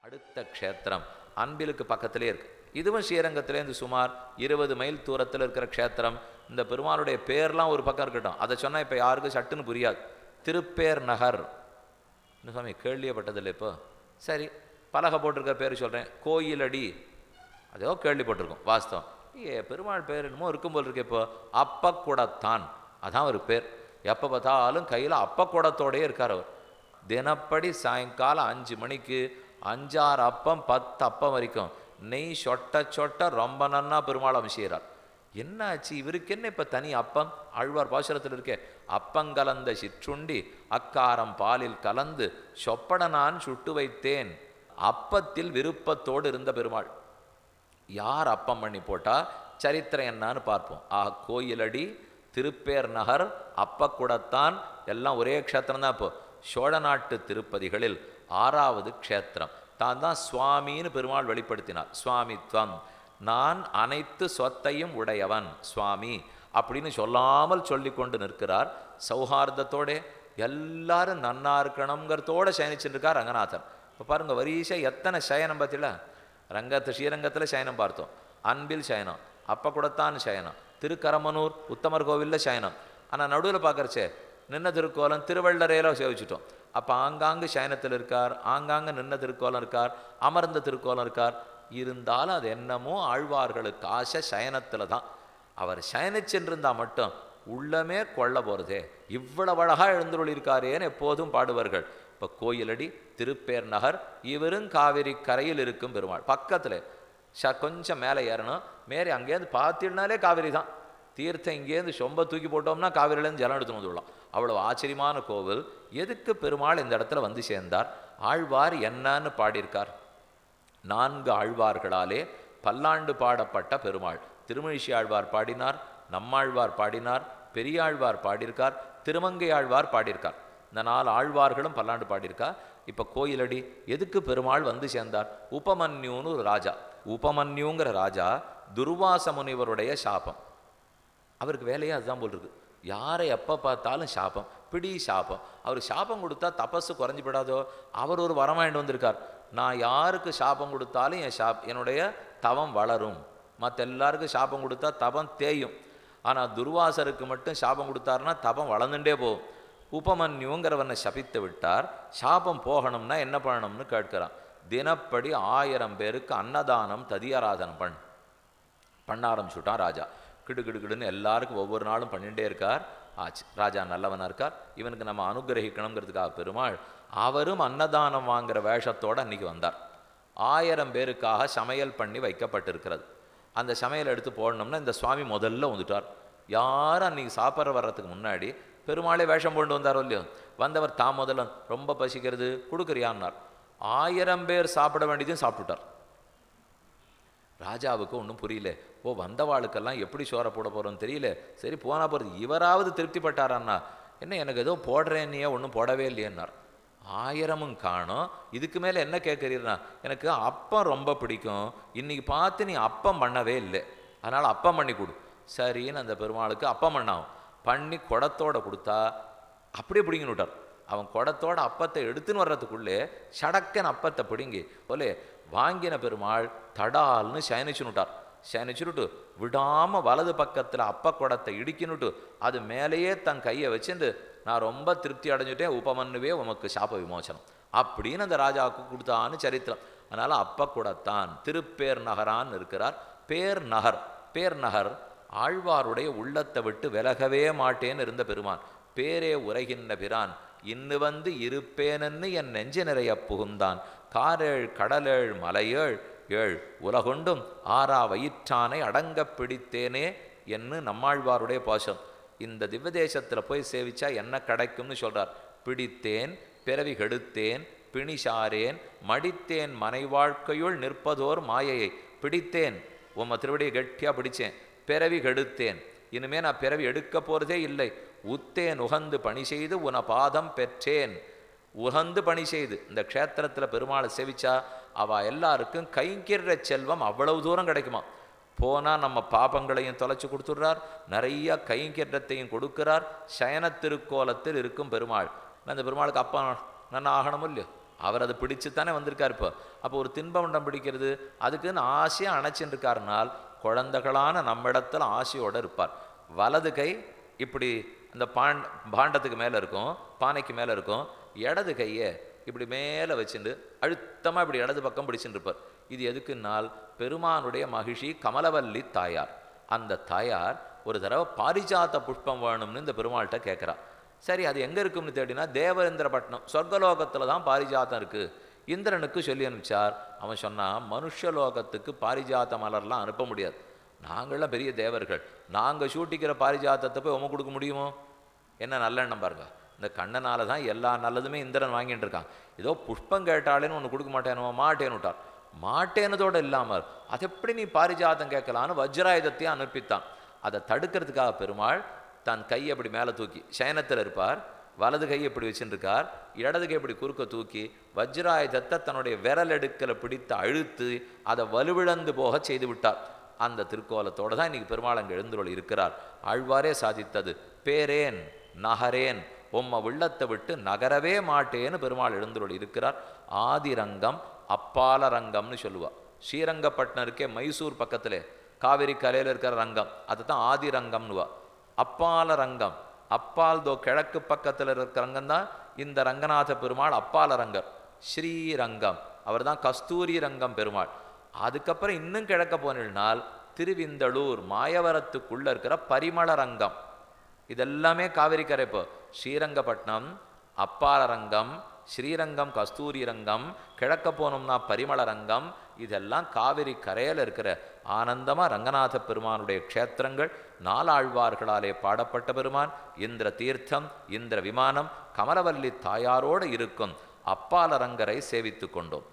அடுத்த க்ஷேத்திரம் அன்பிலுக்கு பக்கத்திலே இருக்கு. இதுவும் ஸ்ரீரங்கத்திலேருந்து சுமார் 20 மைல் தூரத்தில் இருக்கிற க்ஷேத்திரம். இந்த பெருமாளுடைய பேர்லாம் ஒரு பக்கம் இருக்கட்டும், அதை சொன்னால் இப்போ யாருக்கும் சட்டுன்னு புரியாது. திருப்பேர் நகர் இன்னும் சுவாமி கேள்விப்பட்டதில்லை. இப்போ சரி, பலகை போட்டிருக்கிற பேர் சொல்கிறேன், கோயிலடி, அதோ கேள்விப்பட்டிருக்கோம். வாஸ்தவம் பெருமாள் பேர் என்னமோ இருக்கும் போல் இருக்கு. இப்போ அப்பக்கூடத்தான், அதான் ஒரு பேர். எப்போ பார்த்தாலும் கையில் அப்பக்கூடத்தோடையே இருக்கார் அவர். தினப்படி சாயங்காலம் 5 மணிக்கு 5-6 அப்பம் 10 அப்பம் வரைக்கும் நெய் சொட்ட சொட்ட ரொம்ப நன்னா பெருமாள் அபிஷேகிறார். என்ன ஆச்சு இவருக்கு? என்ன இப்போ தனி அப்பம்? ஆழ்வார் பாசுரத்தில் இருக்கே, அப்பங்கலந்த சிற்றுண்டி அக்காரம் பாலில் கலந்து சொப்பட நான் சுட்டு வைத்தேன். அப்பத்தில் விருப்பத்தோடு இருந்த பெருமாள். யார் அப்பம் பண்ணி போட்டா சரித்திரம் என்னான்னு பார்ப்போம். கோயிலடி, திருப்பேர் நகர், அப்பக்கூடத்தான் எல்லாம் ஒரே க்ஷேத்திரம் தான். இப்போ சோழ நாட்டு திருப்பதிகளில் 6வது க்ஷேத்திரம் தான் சுவாமின்னு பெருமாள் வெளிப்படுத்தினார். சுவாமித்வம், நான் அனைத்து சொத்தையும் உடையவன் சுவாமி அப்படின்னு சொல்லாமல் சொல்லி கொண்டு நிற்கிறார். சௌஹார்தத்தோட எல்லாரும் நன்னா இருக்கணுங்கிறதோட சயனிச்சுட்டு இருக்கார் ரங்கநாதன். இப்போ பாருங்க, வரிசை எத்தனை சயனம் பார்த்தீங்களா? ஸ்ரீரங்கத்தில் சயனம் பார்த்தோம், அன்பில் சயனம், அப்போ கூடத்தான் சயனம், திருக்கரமனூர் உத்தமர் கோவிலில் சயனம். ஆனால் நடுவில் பார்க்குறச்சே நின்ன திருக்கோலம் திருவள்ளரையில சேவிச்சிட்டோம். அப்போ ஆங்காங்கு சயனத்தில் இருக்கார், ஆங்காங்கு நின்ன திருக்கோலம் இருக்கார், அமர்ந்த திருக்கோலம் இருக்கார். இருந்தாலும் அது என்னமோ ஆழ்வார்களுக்கு ஆசை சயனத்தில் தான். அவர் சயனிச்சென்றிருந்தால் மட்டும் உள்ளமே கொள்ள போகிறதே, இவ்வளவு அழகாக எழுந்துருள் இருக்காரேன்னு எப்போதும் பாடுவார்கள். இப்போ கோயிலடி, திருப்பேர் நகர், இவரும் காவிரி கரையில் இருக்கும் பெருமாள். பக்கத்தில் கொஞ்சம் மேலே ஏறணும், மேலே அங்கேருந்து பார்த்தீங்கன்னாலே காவிரி தான். தீர்த்தம் இங்கேருந்து சொம்ப தூக்கி போட்டோம்னா காவிரியிலேருந்து ஜலம் எடுத்துன்னு வந்துடலாம். அவ்வளோ ஆச்சரியமான கோவில். எதுக்கு பெருமாள் இந்த இடத்துல வந்து சேர்ந்தார்? ஆழ்வார் என்னன்னு பாடியிருக்கார். 4 ஆழ்வார்களாலே பல்லாண்டு பாடப்பட்ட பெருமாள். திருமழிசை ஆழ்வார் பாடினார், நம்மாழ்வார் பாடினார், பெரியாழ்வார் பாடியிருக்கார், திருமங்கை ஆழ்வார் பாடியிருக்கார். இந்த 4 ஆழ்வார்களும் பல்லாண்டு பாடியிருக்கார். இப்போ கோயிலடி எதுக்கு பெருமாள் வந்து சேர்ந்தார்? உபமன்யுன்னு ஒரு ராஜா. உபமன்யுங்கிற ராஜா துர்வாச முனிவருடைய சாபம். அவருக்கு வேலையே அதுதான் போல் இருக்கு. யாரை எப்போ பார்த்தாலும் சாபம், பிடி சாபம். அவர் சாபம் கொடுத்தா தபஸு குறைஞ்சி விடாதோ? அவர் ஒரு வரம் வாங்கிட்டு வந்திருக்கார். நான் யாருக்கு சாபம் கொடுத்தாலும் என்னுடைய தவம் வளரும், மற்ற எல்லாருக்கும் சாபம் கொடுத்தா தவம் தேயும். ஆனால் துர்வாசருக்கு மட்டும் சாபம் கொடுத்தாருன்னா தவம் வளர்ந்துட்டே போகும். உபமன்யுங்கிறவனை சபித்து விட்டார். சாபம் போகணும்னா என்ன பண்ணணும்னு கேட்கிறான். தினப்படி 1000 பேருக்கு அன்னதானம் ததியாராதனம் பண்ண ஆரம்பிச்சுட்டான் ராஜா. கிடுகிடுன்னு எல்லாருக்கும் ஒவ்வொரு நாளும் பண்ணிகிட்டே இருக்கார். ஆச்சு, ராஜா நல்லவனாக இருக்கார், இவனுக்கு நம்ம அனுகிரகிக்கணுங்கிறதுக்காக பெருமாள் அவரும் அன்னதானம் வாங்குகிற வேஷத்தோடு அன்றைக்கி வந்தார். 1000 பேருக்காக சமையல் பண்ணி வைக்கப்பட்டிருக்கிறது. அந்த சமையல் எடுத்து போடணும்னா இந்த சுவாமி முதல்ல வந்துட்டார். யாரும் அன்றைக்கி சாப்பிட்ற வர்றதுக்கு முன்னாடி பெருமாளே வேஷம் கொண்டு வந்தாரோ இல்லையோ, வந்தவர் தான் முதல்ல ரொம்ப பசிக்கிறது கொடுக்குறியான்னார். 1000 பேர் சாப்பிட வேண்டியதையும் சாப்பிட்டுட்டார். ராஜாவுக்கு ஒன்றும் புரியல. வந்தவாளுக்கெல்லாம் எப்படி சோற போட போகிறோன்னு தெரியல. சரி போனால் போகிறது, இவராவது திருப்திப்பட்டாரான்னா என்ன, எனக்கு ஏதோ போடுறேன்னியே ஒன்றும் போடவே இல்லையேன்னார். 1000ம் காணும். இதுக்கு மேலே என்ன கேட்குறீர்னா, எனக்கு அப்பம் ரொம்ப பிடிக்கும், இன்றைக்கி பார்த்து நீ அப்பம் பண்ணவே இல்லை, அதனால் அப்பம் பண்ணி கொடு. சரின்னு அந்த பெருமாளுக்கு அப்பம் பண்ணி குடத்தோடு கொடுத்தா அப்படியே பிடிங்கின்னு விட்டார். அவன் குடத்தோட அப்பத்தை எடுத்துன்னு வர்றதுக்குள்ளே சடக்கன் அப்பத்தை பிடுங்கி போலே வாங்கின பெருமாள் தடால்னு சயனிச்சுன்னுட்டார். சயனிச்சுட்டு விடாமல் வலது பக்கத்தில் அப்ப குடத்தை இடிக்கினுட்டு அது மேலேயே தன் கையை வச்சுட்டு நான் ரொம்ப திருப்தி அடைஞ்சுட்டேன், உபமன்னுவே உமக்கு சாப விமோசனம் அப்படின்னு அந்த ராஜாவுக்கு கொடுத்தான்னு சரித்திரம். அதனால் அப்ப கூடத்தான் திருப்பேர் நகரான் இருக்கிறார். பேர் நகர், பேர் நகர் ஆழ்வாருடைய உள்ளத்தை விட்டு விலகவே மாட்டேன்னு இருந்த பெருமான். பேரே உரைகின்ற பிரான் இன்னு வந்து இருப்பேனன்னு என் நெஞ்சு நிறைய புகுந்தான். காரேழ் கடலேழ் மலையேழ் ஏழ் உலகொண்டும் 6 வயிற்றானை அடங்க பிடித்தேனே என்று நம்மாழ்வாருடைய பாசம். இந்த திவ்யதேசத்தில் போய் சேவிச்சா என்ன கிடைக்கும்னு சொல்கிறார். பிடித்தேன் பிறவி கெடுத்தேன் பிணிசாரேன் மடித்தேன் மனை வாழ்க்கையுள் நிற்பதோர் மாயையை. பிடித்தேன், உம்ம திருவடியை கெட்டியாக பிடித்தேன். பிறவி கெடுத்தேன், இனிமே நான் பிறவி எடுக்க போகிறதே இல்லை. உத்தேன் உகந்து பணி செய்து உன பாதம் பெற்றேன். உகந்து பணி செய்து இந்த க்ஷேத்திரத்தில் பெருமாளை சேவிச்சா அவள் எல்லாருக்கும் கைங்கிற செல்வம் அவ்வளவு தூரம் கிடைக்குமா. போனால் நம்ம பாபங்களையும் தொலைச்சி கொடுத்துட்றார், நிறைய கைங்கிரத்தையும் கொடுக்கிறார். சயன திருக்கோலத்தில் இருக்கும் பெருமாள். அந்த பெருமாளுக்கு அப்பா நான் ஆகணும் இல்லையோ, அவர் அதை பிடிச்சு தானே வந்திருக்கார். இப்போ அப்போ ஒரு தின்பண்டம் பிடிக்கிறது அதுக்குன்னு ஆசையாக அணைச்சின்னு இருக்காருனால் குழந்தைகளான நம்மிடத்தில் ஆசையோடு இருப்பார். வலது கை இப்படி அந்த பாண்டத்துக்கு மேலே இருக்கும், பானைக்கு மேலே இருக்கும். இடது கையை இப்படி மேலே வச்சுட்டு அழுத்தமாக இப்படி இடது பக்கம் பிடிச்சுட்டு இருப்பார். இது எதுக்குன்னால் பெருமானுடைய மகிழ்ச்சி கமலவல்லி தாயார். அந்த தாயார் ஒரு தடவை பாரிஜாத புஷ்பம் வேணும்னு இந்த பெருமாள்கிட்ட கேட்குறா. சரி, அது எங்கே இருக்கும்னு தேடினா தேவேந்திரபட்டினம் சொர்க்கலோகத்தில் தான் பாரிஜாத்தம் இருக்குது. இந்திரனுக்கு சொல்லி அனுப்பிச்சார். அவன் சொன்னான், மனுஷலோகத்துக்கு பாரிஜாத்த மலர்லாம் அனுப்ப முடியாது, நாங்களாம் பெரிய தேவர்கள், நாங்கள் சூட்டிக்கிற பாரிஜாத்தத்தை போய் உமக்கு கொடுக்க முடியுமோ? என்ன நல்ல எண்ணம் பாருங்க. இந்த கண்ணனால தான் எல்லா நல்லதுமே இந்திரன் வாங்கிட்டு இருக்கான். ஏதோ புஷ்பம் கேட்டாலேன்னு ஒன்று கொடுக்க மாட்டேனுவோ, மாட்டேன்னு விட்டார். மாட்டேனதோடு இல்லாமல் அது எப்படி நீ பாரிஜாத்தம் கேட்கலான்னு வஜ்ராயுதத்தையும் அனுப்பித்தான். அதை தடுக்கிறதுக்காக பெருமாள் தன் கையை அப்படி மேலே தூக்கி சயனத்தில் இருப்பார், வலது கையை இப்படி வச்சுருக்கார், இடது கை இப்படி குறுக்க தூக்கி வஜ்ராயுதத்தை தன்னுடைய விரல் எடுக்கலை பிடித்து அழுத்து அதை வலுவிழந்து போக செய்து விட்டார். அந்த திருக்கோலத்தோடு தான் இன்றைக்கி பெருமாள் அங்கே எழுந்துருள் இருக்கிறார். ஆழ்வாரே சாதித்தது, பேரேன் நகரேன் உம்மை உள்ளத்தை விட்டு நகரவே மாட்டேன்னு பெருமாள் எழுந்துருள் இருக்கிறார். ஆதிரங்கம் அப்பால ரங்கம்னு சொல்லுவா. ஸ்ரீரங்கப்பட்டினம் இருக்கே மைசூர் பக்கத்தில் காவிரி கரையில் இருக்கிற ரங்கம், அது தான் ஆதிரங்கம்னுவா. அப்பால ரங்கம், அப்பால் தோ கிழக்கு பக்கத்தில் இருக்கிற ரங்கம் தான் இந்த ரங்கநாத பெருமாள் அப்பால ரங்கர். ஸ்ரீரங்கம் அவர் தான் கஸ்தூரி ரங்கம் பெருமாள். அதுக்கப்புறம் இன்னும் கிழக்க போனால் திருவிந்தளூர் மாயவரத்துக்குள்ள இருக்கிற பரிமள ரங்கம். இதெல்லாமே காவிரி கரை. இப்போ ஸ்ரீரங்கப்பட்டினம் அப்பால ரங்கம், ஸ்ரீரங்கம் கஸ்தூரி ரங்கம், கிழக்க போனோம்னா பரிமள ரங்கம். இதெல்லாம் காவிரி கரையில் இருக்கிற ஆனந்தமாக ரங்கநாத பெருமானுடைய க்ஷேத்திரங்கள். நாலாழ்வார்களாலே பாடப்பட்ட பெருமான் இந்திர தீர்த்தம், இந்திர விமானம், கமலவல்லி தாயாரோடு இருக்கும் அப்பால ரங்கரை சேவித்து கொண்டோம்.